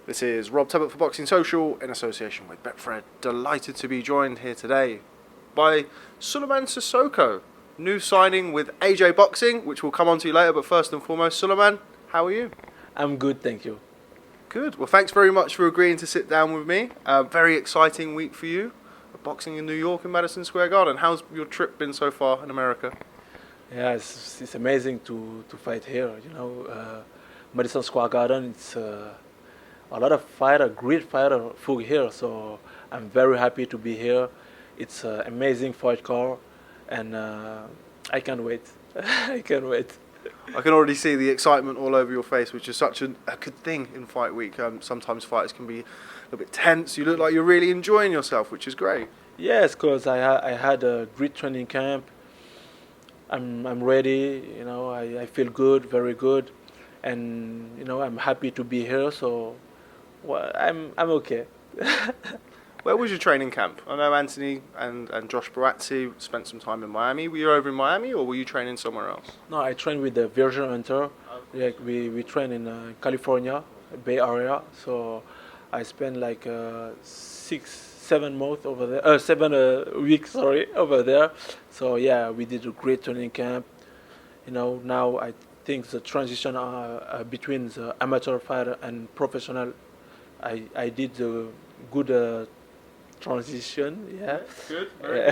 This is Rob Tubbett for Boxing Social in association with Betfred. Delighted to be joined here today by Souleymane Cissokho, new signing with AJ Boxing, which we'll come on to later. But first and foremost, Souleymane, how are you? I'm good, thank you. Good. Well, thanks very much for agreeing to sit down with me. Very exciting week for you. Boxing in New York in Madison Square Garden. How's your trip been so far in America? Yeah, it's amazing to fight here. Madison Square Garden. It's a lot of fighter, great fighter fought here. So I'm very happy to be here. It's an amazing fight card, and I can't wait. I can't wait. I can already see the excitement all over your face, which is such a good thing in fight week. Sometimes fighters can be a little bit tense. You look like you're really enjoying yourself, which is great. Yes, because I had a great training camp. I'm ready. I feel good, very good, and I'm happy to be here. So, well, I'm okay. Where was your training camp? I know Anthony and Josh Barazzi spent some time in Miami. Were you over in Miami, or were you training somewhere else? No, I train with the Virgil Hunter. Like we train in California, Bay Area. So I spent like 6-7 months over there. 7 weeks, sorry, over there. So yeah, we did a great training camp. Now I think the transition between the amateur fighter and professional, I did a good transition. Yeah. Good. Very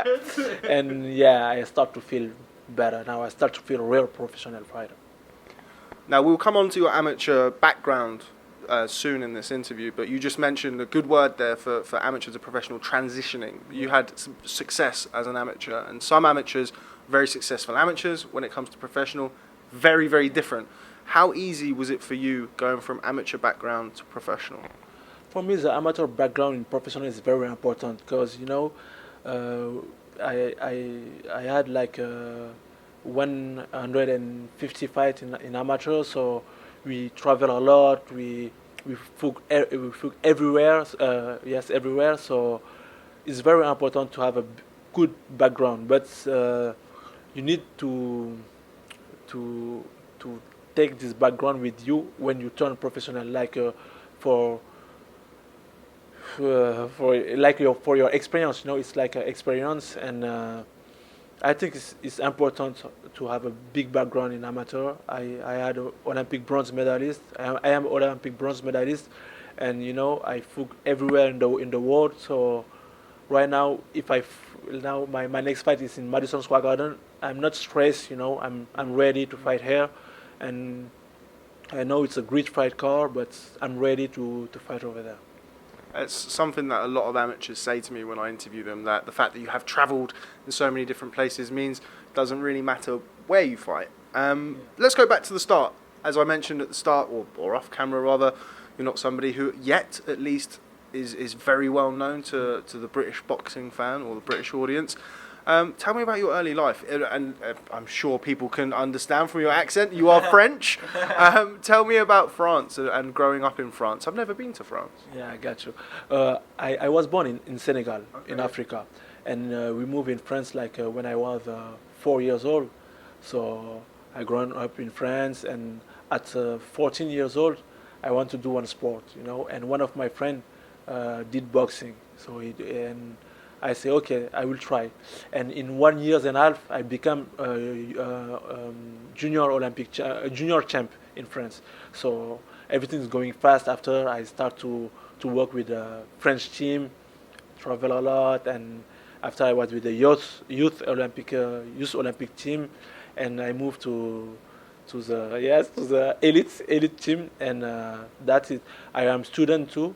good. And yeah, I start to feel better now. I start to feel a real professional fighter. Now we'll come on to your amateur background soon in this interview, but you just mentioned a good word there for amateur to professional transitioning. You had some success as an amateur, and some amateurs, very successful amateurs, when it comes to professional, very, very different. How easy was it for you going from amateur background to professional? For me, the amateur background in professional is very important because I had like 150 fights in amateur, so we travel a lot. We fought everywhere. Yes, everywhere. So it's very important to have a good background, but you need to take this background with you when you turn professional, like for for your experience. It's like an experience, and I think it's important to have a big background in amateur. I had an Olympic bronze medalist. I am Olympic bronze medalist, and I fought everywhere in the world. So right now, now my next fight is in Madison Square Garden. I'm not stressed. I'm ready to fight here, and I know it's a great fight card, but I'm ready to fight over there. It's something that a lot of amateurs say to me when I interview them, that the fact that you have travelled in so many different places means it doesn't really matter where you fight. Let's go back to the start. As I mentioned at the start, or off camera rather, you're not somebody who yet at least is very well known to the British boxing fan or the British audience. Tell me about your early life, and I'm sure people can understand from your accent. You are French. Tell me about France and growing up in France. I've never been to France. Yeah, I got you. I was born in Senegal, in Africa, and we moved in France like when I was 4 years old. So I grown up in France, and at 14 years old, I want to do one sport, and one of my friends did boxing. And I say, okay, I will try. And in 1 year and a half, I become junior champ in France. So everything is going fast. After I start to work with the French team, travel a lot, and after I was with the youth Olympic team, and I moved to the elite team, and that's it. I am student too.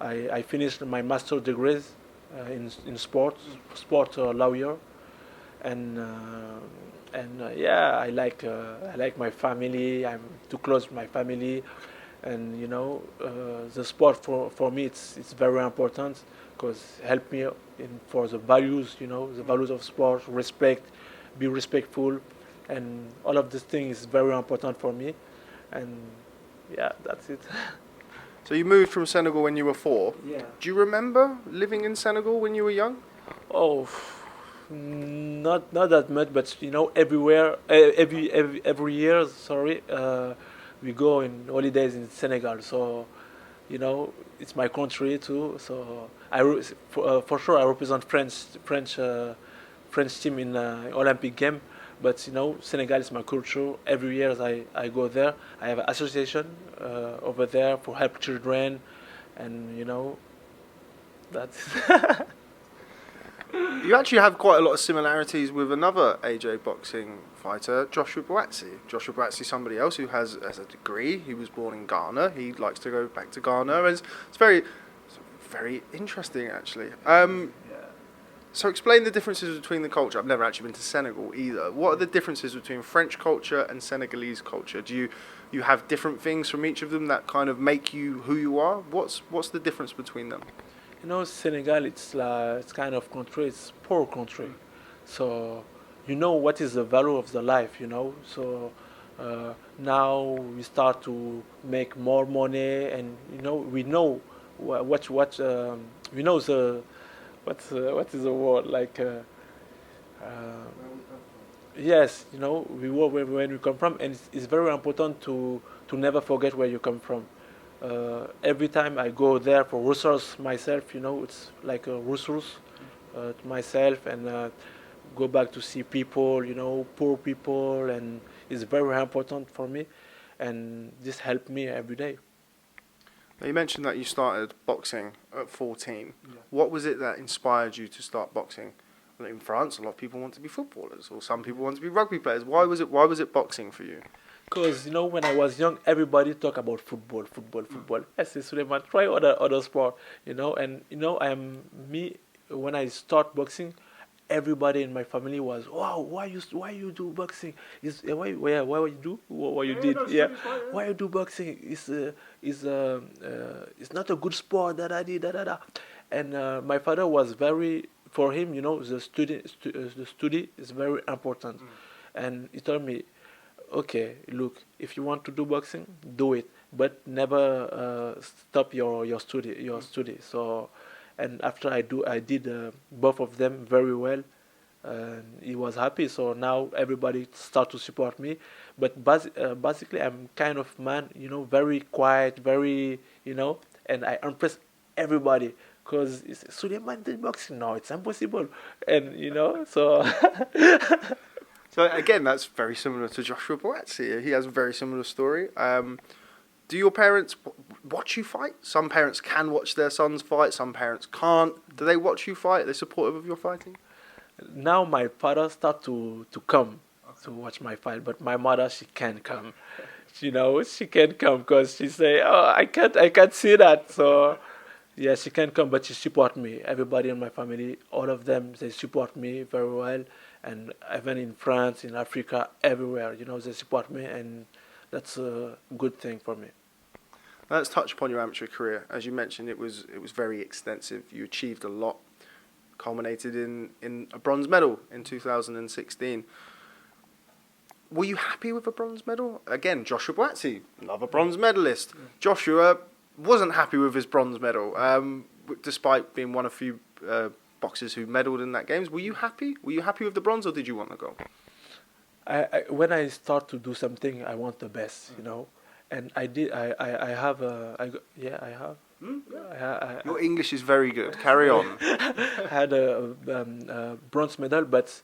I finished my master degrees in sport lawyer, and yeah, I like my family. I'm too close to my family, and the sport for me it's very important because help me for the values, the values of sport, respect, be respectful, and all of these things is very important for me, and yeah, that's it. So you moved from Senegal when you were 4. Yeah. Do you remember living in Senegal when you were young? Oh, not that much, but everywhere, every year. Sorry, we go in holidays in Senegal. So it's my country too. So for sure I represent French team in Olympic game. But Senegal is my culture. Every year I go there. I have an association over there for help children, and that's You actually have quite a lot of similarities with another AJ boxing fighter, Joshua Buatsi. Joshua Buatsi is somebody else who has a degree. He was born in Ghana. He likes to go back to Ghana. It's very interesting, actually. So explain the differences between the culture. I've never actually been to Senegal either. What are the differences between French culture and Senegalese culture? Do you have different things from each of them that kind of make you who you are? What's the difference between them? Senegal, it's kind of country. It's poor country, so what is the value of the life. So now we start to make more money, and we know we know the what is the word like. Uh, yes, we work when we come from, and it's very important to never forget where you come from. Every time I go there for resource myself, it's like a resource to myself, and go back to see people, poor people, and it's very important for me, and this helped me every day. Now, you mentioned that you started boxing at 14. Yeah. What was it that inspired you to start boxing? Well, in France, a lot of people want to be footballers, or some people want to be rugby players. Why was it boxing for you? Because when I was young, everybody talk about football, football, football. I say, Suleiman, try other sport, and I am me. When I start boxing, everybody in my family was, wow, why you do boxing? Why you do what you did? Yeah, why you do boxing? It's not a good sport. Da. And my father was very, for him, the study is very important, and he told me, okay, look, if you want to do boxing, do it, but never stop your study. So, and after I did both of them very well, and he was happy. So now everybody start to support me. But basically, I'm kind of man, very quiet, very, and I impress everybody. Because Suleiman did boxing, no, it's impossible, and so. So again, that's very similar to Joshua Buatsi. He has a very similar story. Do your parents watch you fight? Some parents can watch their sons fight. Some parents can't. Do they watch you fight? Are they supportive of your fighting? Now my father start to come to watch my fight, but my mother, she can't come. She can't come because she say, "Oh, I can't see that." So yeah, she can't come, but she support me. Everybody in my family, all of them, they support me very well, and even in France, in Africa, everywhere, they support me, and that's a good thing for me. Let's touch upon your amateur career. As you mentioned, it was very extensive. You achieved a lot, culminated in a bronze medal in 2016. Were you happy with a bronze medal? Again, Joshua Buatsi, another bronze medalist. Yeah. Joshua wasn't happy with his bronze medal, despite being one of few boxers who medalled in that games. Were you happy? Were you happy with the bronze, or did you want to go? When I start to do something, I want the best, and I did. I have. I have. Your English is very good. Carry on. I had a bronze medal, but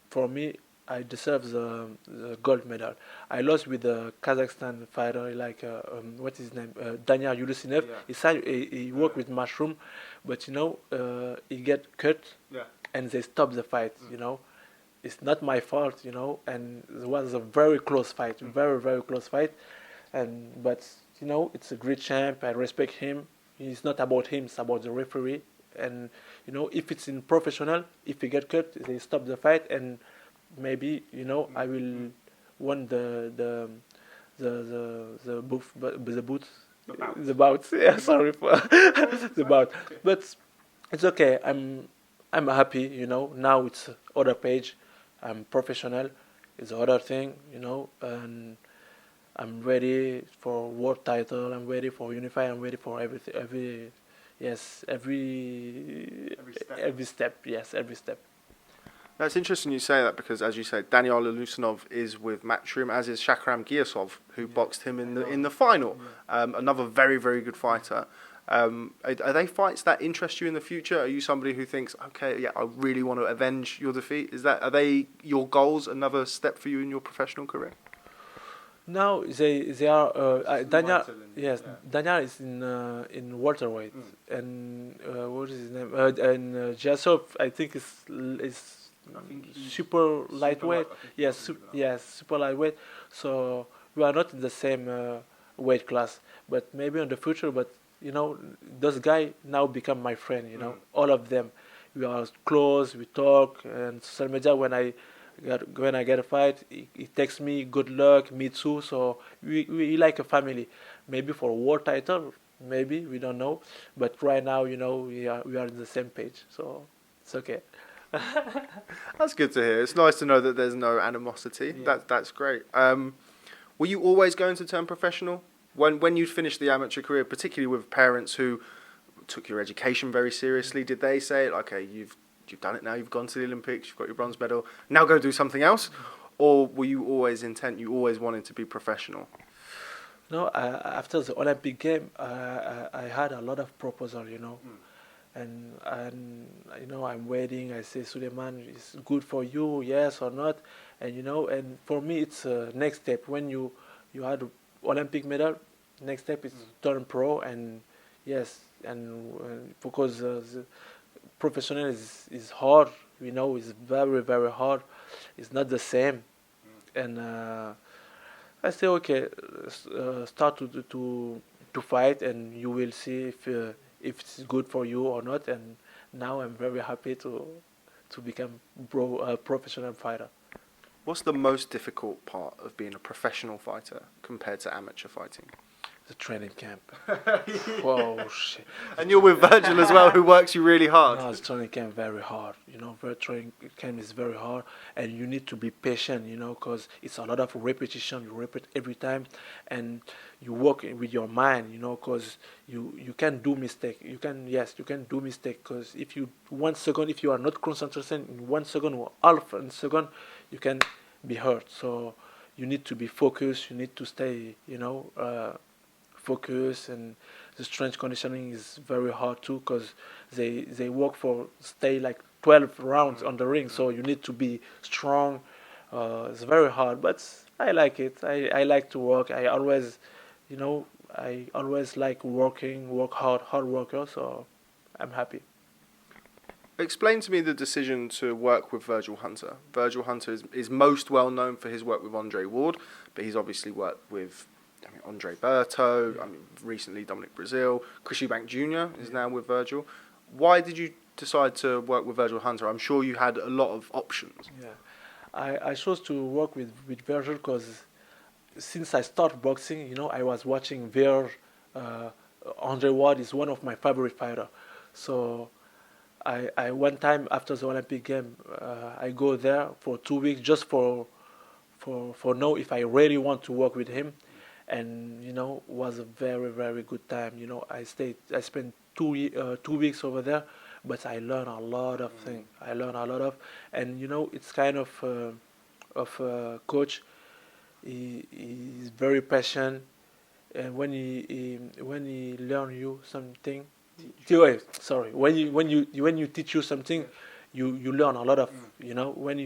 for me, I deserve the gold medal. I lost with the Kazakhstan fighter, like what's his name, Daniel Yulusinev. Yeah. He worked with Mushroom, but he get cut, and they stop the fight. It's not my fault, and it was a very close fight, very very close fight, but it's a great champ. I respect him. It's not about him; it's about the referee. And if it's in professional, if he get cut, they stop the fight, and maybe I will win the bout. Yeah, sorry for the bout, but it's okay. I'm happy. Now it's other page. I'm professional. It's other thing. And I'm ready for world title. I'm ready for Unify. I'm ready for everything. Every step. Yes, every step. That's interesting you say that because, as you say, Daniel Alusanov is with Matchroom, as is Shakram Giasov, who boxed him in the final. Another very, very good fighter. Are they fights that interest you in the future? Are you somebody who thinks, okay, yeah, I really want to avenge your defeat? Are they your goals? Another step for you in your professional career? Now they are Daniel. Lighter than- Yes, yeah. Daniel is in welterweight, and what is his name? And Jasov, I think is I think he's super lightweight. I think Yes, he's even up. yes, super lightweight. So we are not in the same weight class, but maybe in the future. But those guys now become my friend. All of them. We are close. We talk, and social media when I get a fight, he texts me good luck, me too. So we like a family. Maybe for a world title, maybe we don't know. But right now, we are on the same page. So it's okay. That's good to hear. It's nice to know that there's no animosity. Yeah. That's great. Were you always going to turn professional? When you finished the amateur career, particularly with parents who took your education very seriously, did they say, okay, you've done it now, you've gone to the Olympics, you've got your bronze medal, now go do something else? Or were you always you always wanted to be professional? No, after the Olympic game, I had a lot of proposal, and I'm waiting. I say, Souleymane, is good for you, yes or not? And for me it's next step. When you had Olympic medal, next step is turn pro, and yes, and because the professional is hard, it's very, very hard. It's not the same, and I say, okay, start to fight, and you will see if it's good for you or not. And now I'm very happy to become a professional fighter. What's the most difficult part of being a professional fighter compared to amateur fighting? The training camp. Whoa, shit. And you're with Virgil as well, who works you really hard. No, the training camp very hard. Training camp is very hard, and you need to be patient. Because it's a lot of repetition. You repeat every time, and you work with your mind. Because you can do mistake. You can do mistake. Because if you 1 second, if you are not concentrating in 1 second or half a second, you can be hurt. So you need to be focused. You need to stay. Focus, and the strength conditioning is very hard too, because they work for stay like 12 rounds on the ring, so you need to be strong. It's very hard, but I like it. I like to work. I always like work hard worker, so I'm happy. Explain to me the decision to work with Virgil Hunter. Virgil Hunter is most well known for his work with Andre Ward, but he's obviously worked with Andre Berto, recently Dominic Brazil, Chris Eubank Jr. is now with Virgil. Why did you decide to work with Virgil Hunter? I'm sure you had a lot of options. Yeah, I chose to work with Virgil because since I started boxing, I was watching Andre Ward is one of my favorite fighter. So I one time after the Olympic game, I go there for 2 weeks just for know if I really want to work with him, and was a very, very good time. I spent 2 weeks over there, but I learned a lot of things. And it's kind of coach. He's very passionate, and when he learn you something, sorry, when you teach you something, you learn a lot of. When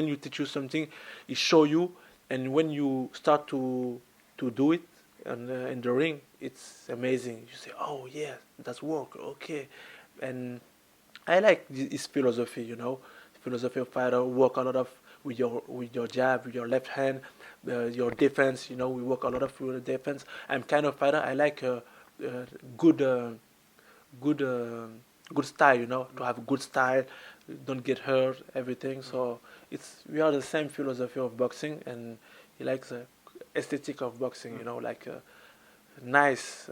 you teach you something, it show you, and when you start to do it and in the ring, it's amazing. You say, oh yeah, that's work, okay. And I like his philosophy. Philosophy of fighter, work a lot of with your jab, with your left hand, your defense. We work a lot of with the defense. I'm kind of fighter. I like good good style. To have good style, don't get hurt, everything. So we are the same philosophy of boxing, and he likes the aesthetic of boxing. Like nice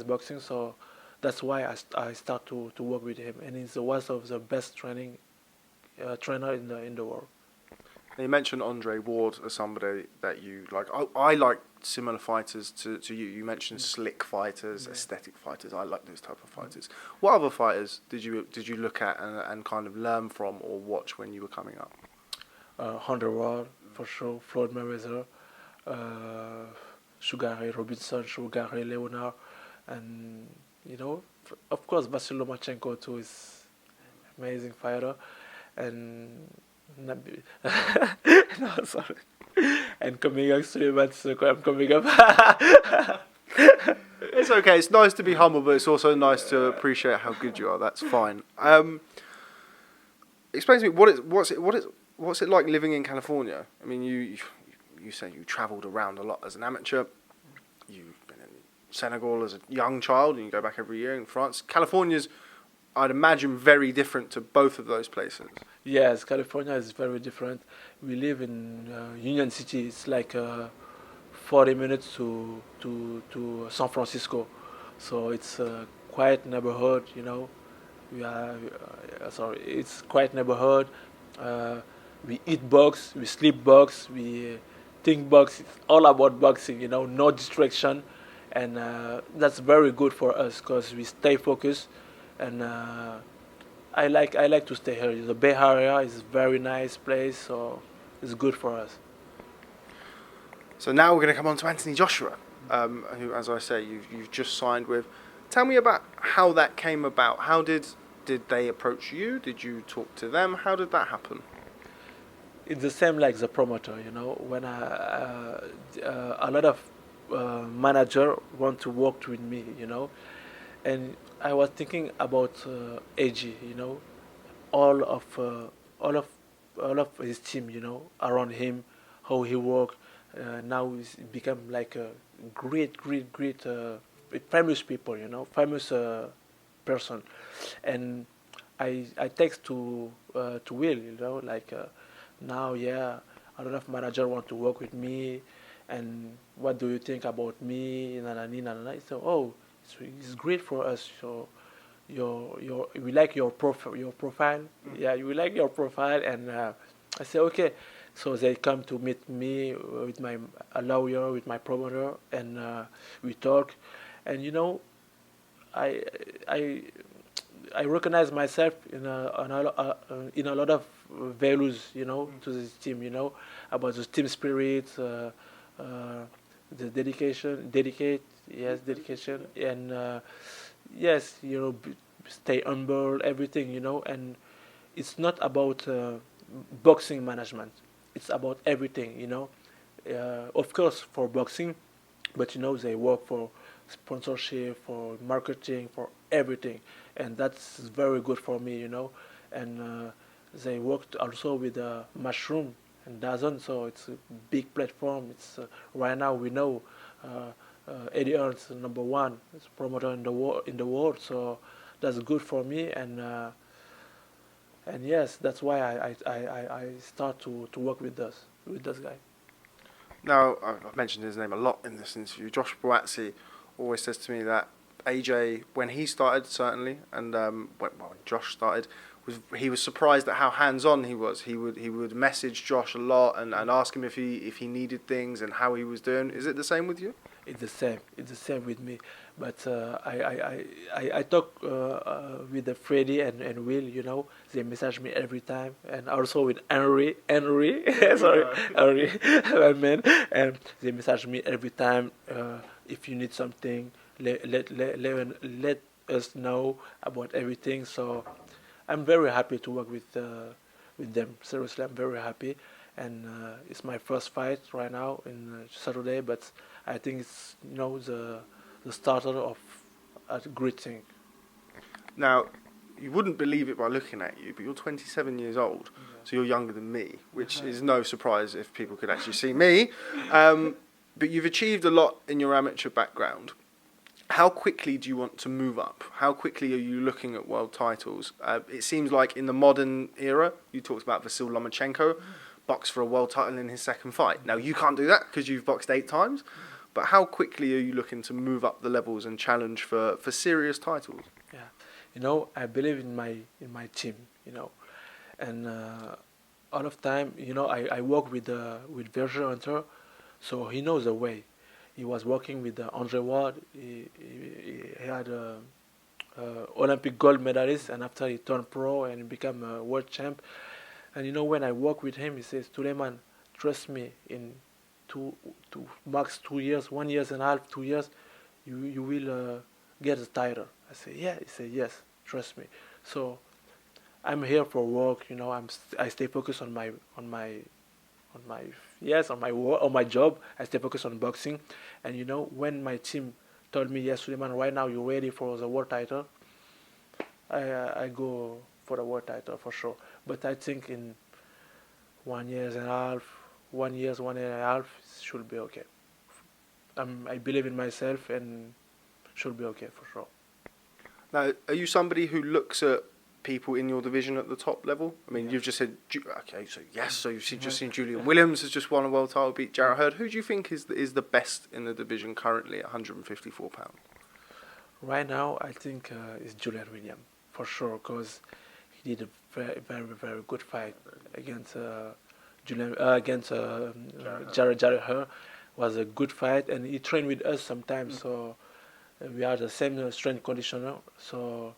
boxing. So that's why I start to work with him, and he's one of the best trainer in the world. Now, you mentioned Andre Ward as somebody that you like. I like similar fighters to you. You mentioned slick fighters, aesthetic fighters. I like those type of fighters. What other fighters did you look at and kind of learn from or watch when you were coming up? Hunter Ward, for sure, Floyd Mayweather, Sugar Ray Robinson, Sugar Ray Leonard, and of course, Vasyl Lomachenko too is amazing fighter, and Nabi- no, sorry, and coming up Souleymane Cissokho, I'm coming up. It's okay. It's nice to be humble, but it's also nice to appreciate how good you are. That's fine. Explain to me what's it like living in California? I mean, you say you travelled around a lot as an amateur. You've been in Senegal as a young child, and you go back every year in France. California's, I'd imagine, very different to both of those places. Yes, California is very different. We live in Union City. It's like 40 minutes to San Francisco, so it's a quiet neighborhood. We are sorry, it's quiet neighborhood. We eat bugs, we sleep bugs, we think bugs. It's all about boxing. No distraction, and that's very good for us because we stay focused. And I like to stay here. The Bay Area is a very nice place, so it's good for us. So now we're going to come on to Anthony Joshua, who, as I say, you've just signed with. Tell me about how that came about. How did they approach you? Did you talk to them? How did that happen? It's the same like the promoter. When a lot of manager want to work with me. And I was thinking about AG. All of all of all of his team. Around him, how he work. Now he's become like a great, great, great famous people. Famous person, and I text to Will. Like. Now, yeah, a lot of managers want to work with me, and what do you think about me? So, it's great for us. So, we like your profile. Yeah, we like your profile, and I say okay. So they come to meet me with my a lawyer, with my promoter, and we talk, and I I I recognize myself in a lot of values, to this team, about the team spirit, the dedication, and yes, stay humble, everything, and it's not about boxing management. It's about everything, Of course, for boxing, but they work for sponsorship, for marketing, for everything, and that's very good for me, And they worked also with Mushroom and Dazn, so it's a big platform. It's right now we know Eddie Earn's number one, it's promoter in the world, so that's good for me, and yes, that's why I start to work with this guy. Now, I've mentioned his name a lot in this interview. Josh Boatsi always says to me that AJ, when he started, certainly, and when Josh started, he was surprised at how hands-on he was. He would message Josh a lot and ask him if he needed things and how he was doing. Is it the same with you? It's the same. It's the same with me. But I talk with Freddie and Will. They message me every time, and also with Henry, sorry, Henry, my man, and they message me every time. If you need something, let us know about everything. So I'm very happy to work with them. Seriously, I'm very happy, and it's my first fight right now in Saturday. But I think it's the starter of a great thing. Now, you wouldn't believe it by looking at you, but you're 27 years old, so you're younger than me, which is no surprise if people could actually see me. But you've achieved a lot in your amateur background. How quickly do you want to move up? How quickly are you looking at world titles? It seems like in the modern era, you talked about Vasyl Lomachenko, boxed for a world title in his second fight. Now, you can't do that because you've boxed 8 times, but how quickly are you looking to move up the levels and challenge for serious titles? Yeah, I believe in my team, and all of time, I work with Virgil Hunter, so he knows the way. He was working with Andre Ward. He had Olympic gold medalist, and after he turned pro and became a world champ. And when I work with him, he says, Suleiman, trust me, in max 2 years, 1 year and a half, 2 years, you will get the title. I say, yeah. He said, yes, trust me. So I'm here for work. I stay focused on my job. I stay focused on boxing, and when my team told me, yes, Suleiman, right now you're ready for the world title, I go for the world title for sure. But I think in 1 year and a half, 1 year, 1.5 years, it should be okay. I believe in myself and should be okay for sure. Now, are you somebody who looks at people in your division at the top level? I mean, you've just said, okay, so yes, so you've just seen Julian Williams has just won a world title, beat Jarrett Hurd. Who do you think is the best in the division currently at 154 pounds? Right now, I think it's Julian Williams for sure, because he did a very, very, very good fight against Jarrett Hurd. Was a good fight, and he trained with us sometimes, so we are the same strength conditioner. So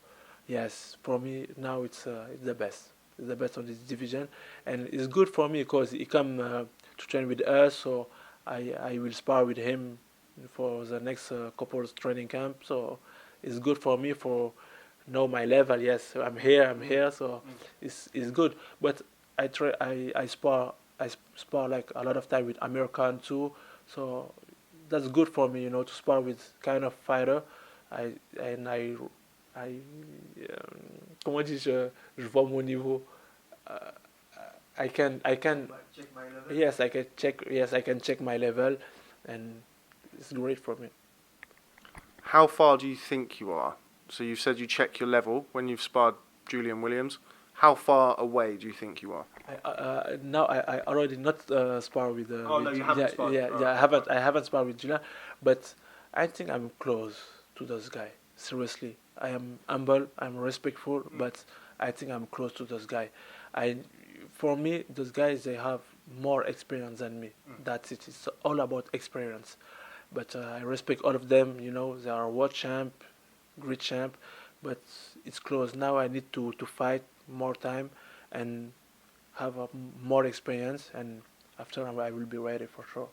yes, for me now it's the best. It's the best on this division, and it's good for me because he come to train with us. So I will spar with him for the next couple of training camp. So it's good for me for know my level. Yes, I'm here. So it's good. But I spar like a lot of time with American too. So that's good for me, to spar with kind of fighter. Comment je vois mon niveau. I can. Check my level. Yes, I can check. Yes, I can check my level, and it's great for me. How far do you think you are? So you said you check your level when you've sparred Julian Williams. How far away do you think you are? Now I already not spar with. No, you haven't sparred. Yeah, Right. yeah. I haven't sparred with Julian, but I think I'm close to those guys. Seriously, I am humble. I'm respectful, but I think I'm close to those guys. For me, those guys they have more experience than me. That's it. It's all about experience. But I respect all of them. They are world champ, great champ, but it's close. Now I need to fight more time and have more experience, and after I will be ready for sure.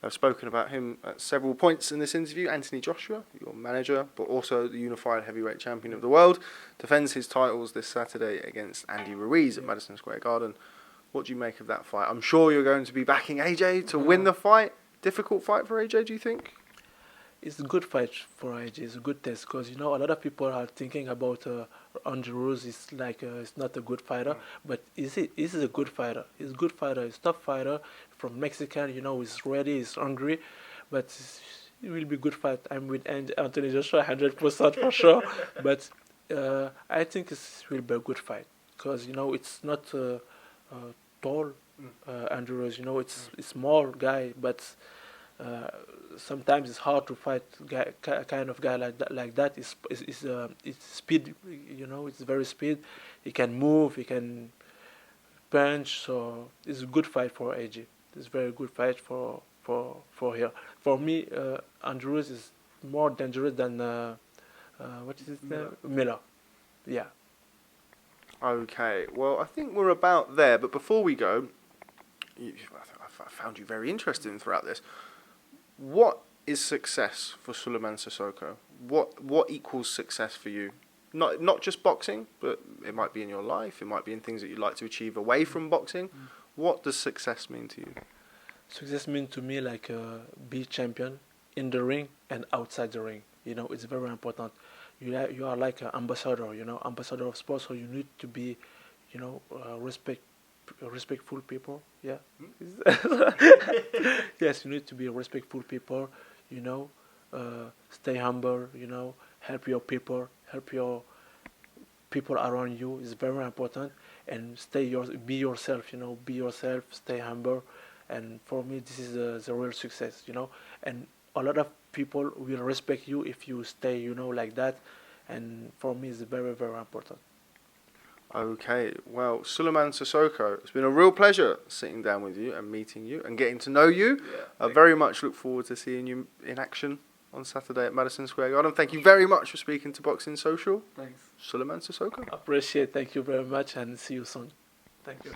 I've spoken about him at several points in this interview. Anthony Joshua, your manager, but also the unified heavyweight champion of the world, defends his titles this Saturday against Andy Ruiz at Madison Square Garden. What do you make of that fight? I'm sure you're going to be backing AJ to win the fight. Difficult fight for AJ, do you think? It's a good fight for AJ. It's a good test because a lot of people are thinking about Andy Ruiz. It's like it's not a good fighter, but is it? He's a good fighter. He's a good fighter. He's a tough fighter from Mexican. He's ready. He's hungry, but it will be a good fight. I'm with Anthony Joshua 100% for sure, but I think it will be a good fight because it's not tall. Andy Ruiz. It's a small guy, but. Sometimes it's hard to fight kind of guy like that. It's speed, it's very speed. He can move, he can punch, so it's a good fight for AJ. It's a very good fight for here. For me, Andrews is more dangerous than what is his name? Miller. Yeah. Okay, well, I think we're about there, but before we go, I found you very interesting throughout this. What is success for Souleymane Cissokho? What equals success for you? Not just boxing, but it might be in your life. It might be in things that you'd like to achieve away from boxing. What does success mean to you? Success means to me like be champion in the ring and outside the ring. It's very important. You are like an ambassador. Ambassador of sports. So you need to be, respectful people. Yeah. Yes, you need to be respectful people. Stay humble. Help your people. Help your people around you is very important. And be yourself. Be yourself. Stay humble. And for me, this is the real success. And a lot of people will respect you if you stay. Like that. And for me, it's very, very important. Okay, well, Souleymane Cissokho, it's been a real pleasure sitting down with you and meeting you and getting to know you. I very much look forward to seeing you in action on Saturday at Madison Square Garden. Thank you very much for speaking to Boxing Social. Thanks. Souleymane Cissokho. Appreciate. Thank you very much, and see you soon. Thank you.